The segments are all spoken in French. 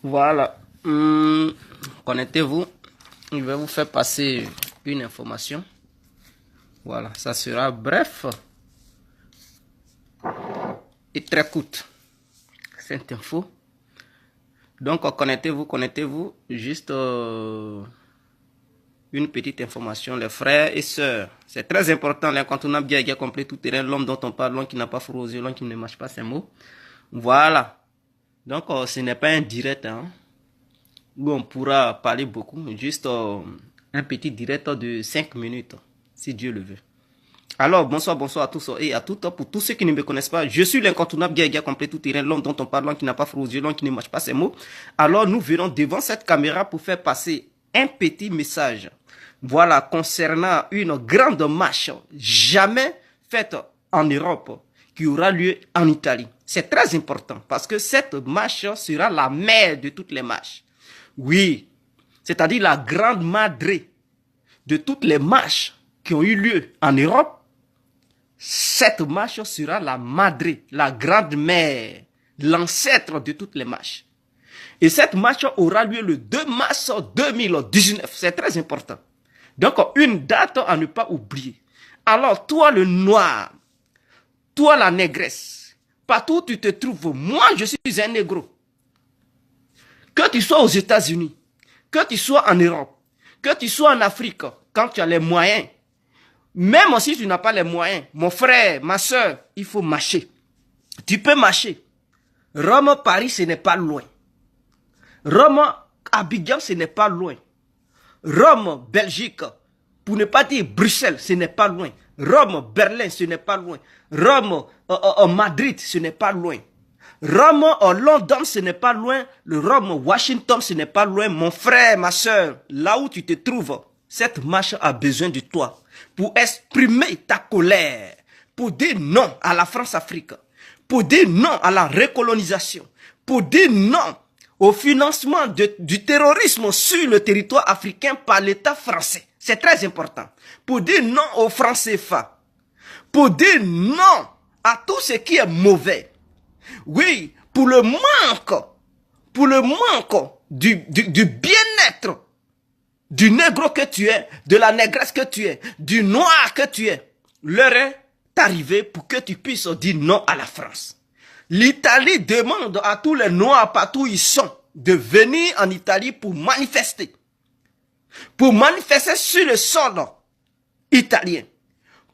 Voilà. Connectez-vous. Je vais vous faire passer une information. Voilà, ça sera bref et très courte. Cette info. Donc, connectez-vous. Juste une petite information, les frères et sœurs. C'est très important, l'incontournable bien qui a compris tout terrain, l'homme dont on parle, l'homme qui n'a pas froid aux yeux, l'homme qui ne mâche pas ses mots. Voilà. Donc, ce n'est pas un direct, hein, où on pourra parler beaucoup, juste un petit direct de 5 minutes, si Dieu le veut. Alors, bonsoir à tous et à toutes. Pour tous ceux qui ne me connaissent pas, je suis l'incontournable guerrier complet tout terrain, l'homme dont on parle, l'homme qui n'a pas froid aux yeux, l'homme qui ne mâche pas ses mots. Alors, nous verrons devant cette caméra pour faire passer un petit message. Voilà, concernant une grande marche jamais faite en Europe, qui aura lieu en Italie. C'est très important parce que cette marche sera la mère de toutes les marches. Oui, c'est-à-dire la grande madré de toutes les marches qui ont eu lieu en Europe. Cette marche sera la madré, la grande mère, l'ancêtre de toutes les marches. Et cette marche aura lieu le 2 mars 2019. C'est très important. Donc, une date à ne pas oublier. Alors, toi le noir, toi la négresse, partout où tu te trouves, moi je suis un négro. Que tu sois aux États-Unis, que tu sois en Europe, que tu sois en Afrique, quand tu as les moyens, même si tu n'as pas les moyens, mon frère, ma soeur, il faut marcher. Tu peux marcher. Rome, Paris, ce n'est pas loin. Rome, Abidjan, ce n'est pas loin. Rome, Belgique, pour ne pas dire Bruxelles, ce n'est pas loin. Rome, Berlin, ce n'est pas loin. Rome, Madrid, ce n'est pas loin. Rome, London, ce n'est pas loin. Le Rome, Washington, ce n'est pas loin. Mon frère, ma soeur, là où tu te trouves, cette marche a besoin de toi pour exprimer ta colère, pour dire non à la France-Afrique, pour dire non à la recolonisation, pour dire non au financement du terrorisme sur le territoire africain par l'État français. C'est très important. Pour dire non aux francs CFA. Pour dire non à tout ce qui est mauvais. Oui, pour le manque du bien-être du négro que tu es, de la négresse que tu es, du noir que tu es. L'heure est arrivée pour que tu puisses dire non à la France. L'Italie demande à tous les noirs partout où ils sont de venir en Italie pour manifester. Pour manifester sur le sol italien.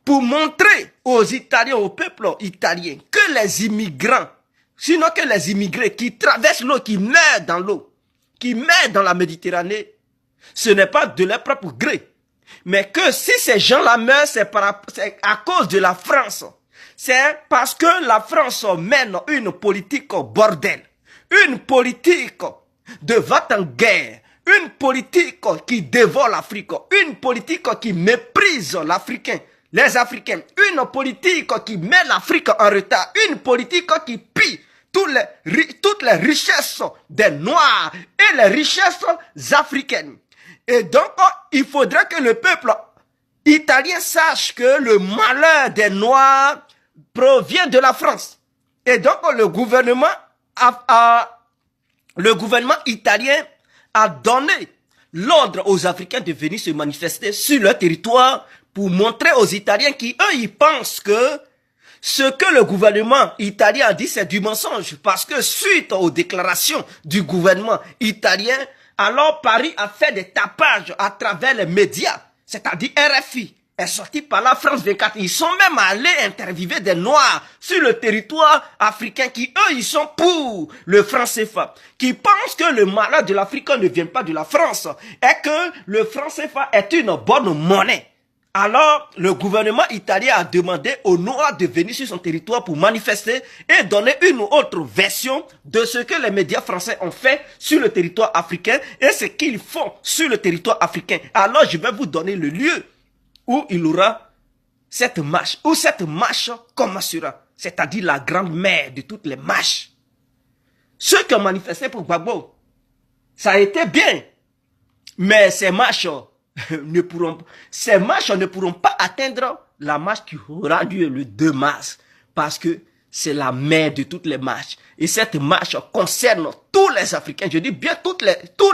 Pour montrer aux Italiens, au peuple italien, que les immigrants, sinon que les immigrés qui traversent l'eau, qui meurent dans l'eau, qui meurent dans la Méditerranée, ce n'est pas de leur propre gré. Mais que si ces gens-là meurent, c'est à cause de la France. C'est parce que la France mène une politique bordel. Une politique de va-t-en-guerre. Une politique qui dévore l'Afrique. Une politique qui méprise l'Africain, les Africains. Une politique qui met l'Afrique en retard. Une politique qui pille toutes les richesses des Noirs et les richesses africaines. Et donc, il faudrait que le peuple italien sache que le malheur des Noirs provient de la France. Et donc, le gouvernement italien a donné l'ordre aux Africains de venir se manifester sur leur territoire pour montrer aux Italiens qui, eux, ils pensent que ce que le gouvernement italien a dit, c'est du mensonge. Parce que suite aux déclarations du gouvernement italien, alors Paris a fait des tapages à travers les médias, c'est-à-dire RFI, est sorti par la France 24. Ils sont même allés interviewer des Noirs sur le territoire africain qui, eux, ils sont pour le franc CFA, qui pensent que le malheur de l'Afrique ne vient pas de la France et que le franc CFA est une bonne monnaie. Alors, le gouvernement italien a demandé aux Noirs de venir sur son territoire pour manifester et donner une autre version de ce que les médias français ont fait sur le territoire africain et ce qu'ils font sur le territoire africain. Alors, je vais vous donner le lieu où il y aura cette marche, où cette marche commencera, c'est-à-dire la grande mère de toutes les marches. Ceux qui ont manifesté pour Gbagbo, ça a été bien, mais ces marches ne pourront pas atteindre la marche qui aura lieu le 2 mars. Parce que c'est la mère de toutes les marches. Et cette marche concerne tous les Africains. Je dis bien tous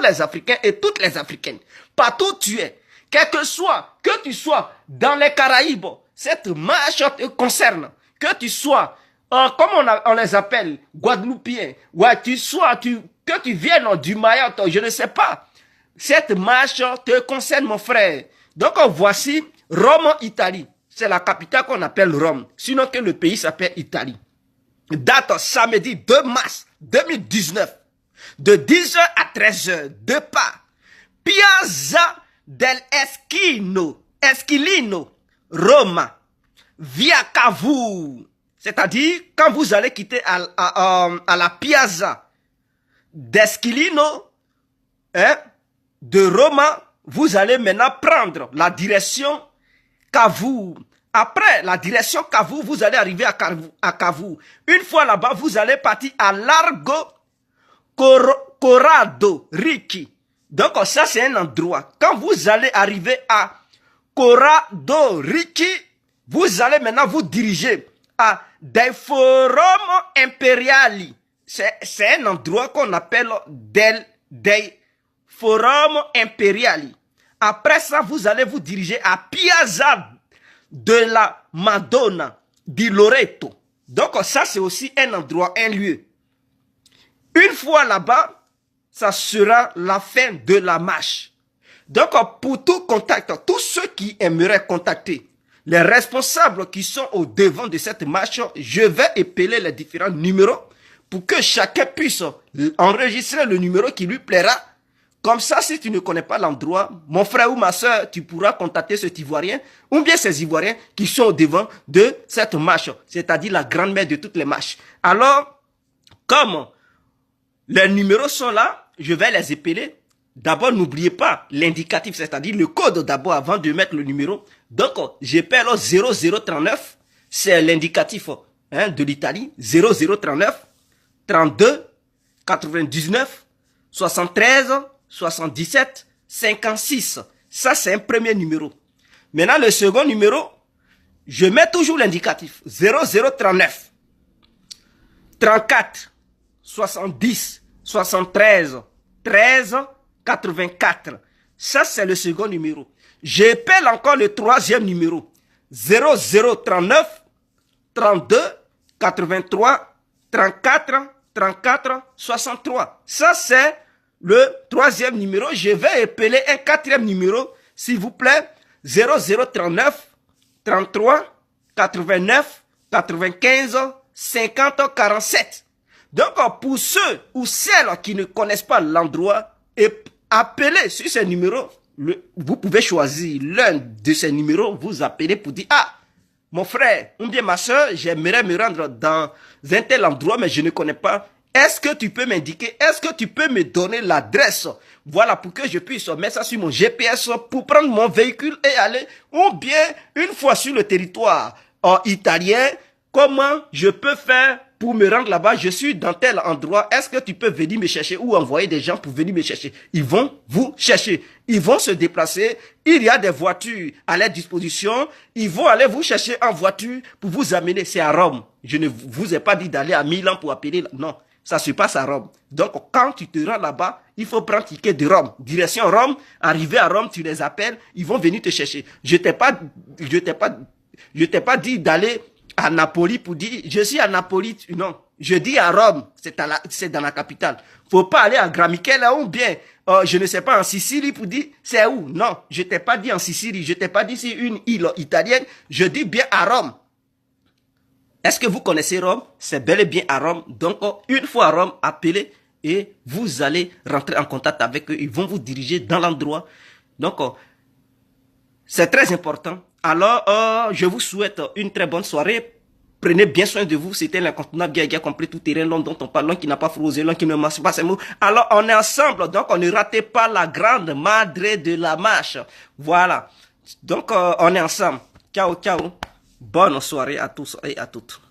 les Africains et toutes les Africaines. Partout où tu es, quel que tu sois dans les Caraïbes, cette marche te concerne. Que tu sois, comme on les appelle, Guadeloupéens, que tu viennes du Mayotte, je ne sais pas. Cette marche te concerne, mon frère. Donc, voici Rome, Italie. C'est la capitale qu'on appelle Rome. Sinon que le pays s'appelle Italie. Date samedi 2 mars 2019. De 10h à 13h. De pas. Piazza del Esquilino. Roma. Via Cavour. C'est-à-dire, quand vous allez quitter à la Piazza d'Esquilino, de Roma, vous allez maintenant prendre la direction Cavour. Après la direction Cavour, vous allez arriver à Cavour. Une fois là-bas, vous allez partir à Largo Corrado Ricci. Donc ça, c'est un endroit. Quand vous allez arriver à Corrado Ricci, vous allez maintenant vous diriger à Dei Forum Imperiali. C'est un endroit qu'on appelle Dei Forum Imperiali. Après ça, vous allez vous diriger à Piazza de la Madonna di Loreto. Donc ça, c'est aussi un endroit, un lieu. Une fois là-bas, ça sera la fin de la marche. Donc pour tout contact, tous ceux qui aimeraient contacter les responsables qui sont au devant de cette marche, je vais épeler les différents numéros pour que chacun puisse enregistrer le numéro qui lui plaira. Comme ça, si tu ne connais pas l'endroit, mon frère ou ma soeur, tu pourras contacter cet Ivoirien ou bien ces Ivoiriens qui sont au devant de cette marche, c'est-à-dire la grand-mère de toutes les marches. Alors, comme les numéros sont là, je vais les épeler. D'abord, n'oubliez pas l'indicatif, c'est-à-dire le code d'abord avant de mettre le numéro. Donc, j'épelle 0039, c'est l'indicatif de l'Italie, 0039 32 99 73 77 56. Ça, c'est un premier numéro. Maintenant, le second numéro, je mets toujours l'indicatif. 0039 34 70 73 13 84. Ça, c'est le second numéro. J'appelle encore le troisième numéro. 0039 32 83 34 34 63. Ça, c'est le troisième numéro. Je vais épeler un quatrième numéro, s'il vous plaît. 0039 33 89 95 50 47. Donc, pour ceux ou celles qui ne connaissent pas l'endroit, appelez sur ces numéros. Vous pouvez choisir l'un de ces numéros, vous appelez pour dire, ah, mon frère, ou bien ma soeur, j'aimerais me rendre dans un tel endroit, mais je ne connais pas. Est-ce que tu peux m'indiquer, est-ce que tu peux me donner l'adresse? Voilà, pour que je puisse mettre ça sur mon GPS pour prendre mon véhicule et aller, ou bien, une fois sur le territoire italien, comment je peux faire pour me rendre là-bas? Je suis dans tel endroit. Est-ce que tu peux venir me chercher ou envoyer des gens pour venir me chercher? Ils vont vous chercher. Ils vont se déplacer. Il y a des voitures à leur disposition. Ils vont aller vous chercher en voiture pour vous amener. C'est à Rome. Je ne vous ai pas dit d'aller à Milan pour appeler. Non, ça se passe à Rome. Donc, quand tu te rends là-bas, il faut prendre ticket de Rome. Direction Rome. Arrivé à Rome, tu les appelles. Ils vont venir te chercher. Je t'ai pas dit d'aller à Napoli pour dire, je suis à Napoli, non. Je dis à Rome, c'est dans la capitale. Faut pas aller à Gramichella ou bien, je ne sais pas, en Sicile pour dire, c'est où? Non, je t'ai pas dit en Sicile, je t'ai pas dit c'est une île italienne, je dis bien à Rome. Est-ce que vous connaissez Rome? C'est bel et bien à Rome. Donc, une fois à Rome, appelez et vous allez rentrer en contact avec eux. Ils vont vous diriger dans l'endroit. Donc, c'est très important. Alors, je vous souhaite une très bonne soirée. Prenez bien soin de vous. C'était l'incontournable Guia complet tout terrain, l'homme dont on parle, l'homme qui n'a pas frosé, l'homme qui ne marche pas ses mots. Alors, on est ensemble. Donc, on ne ratez pas la grande madre de la marche. Voilà. Donc, on est ensemble. Ciao, ciao. Bonne soirée à tous et à toutes.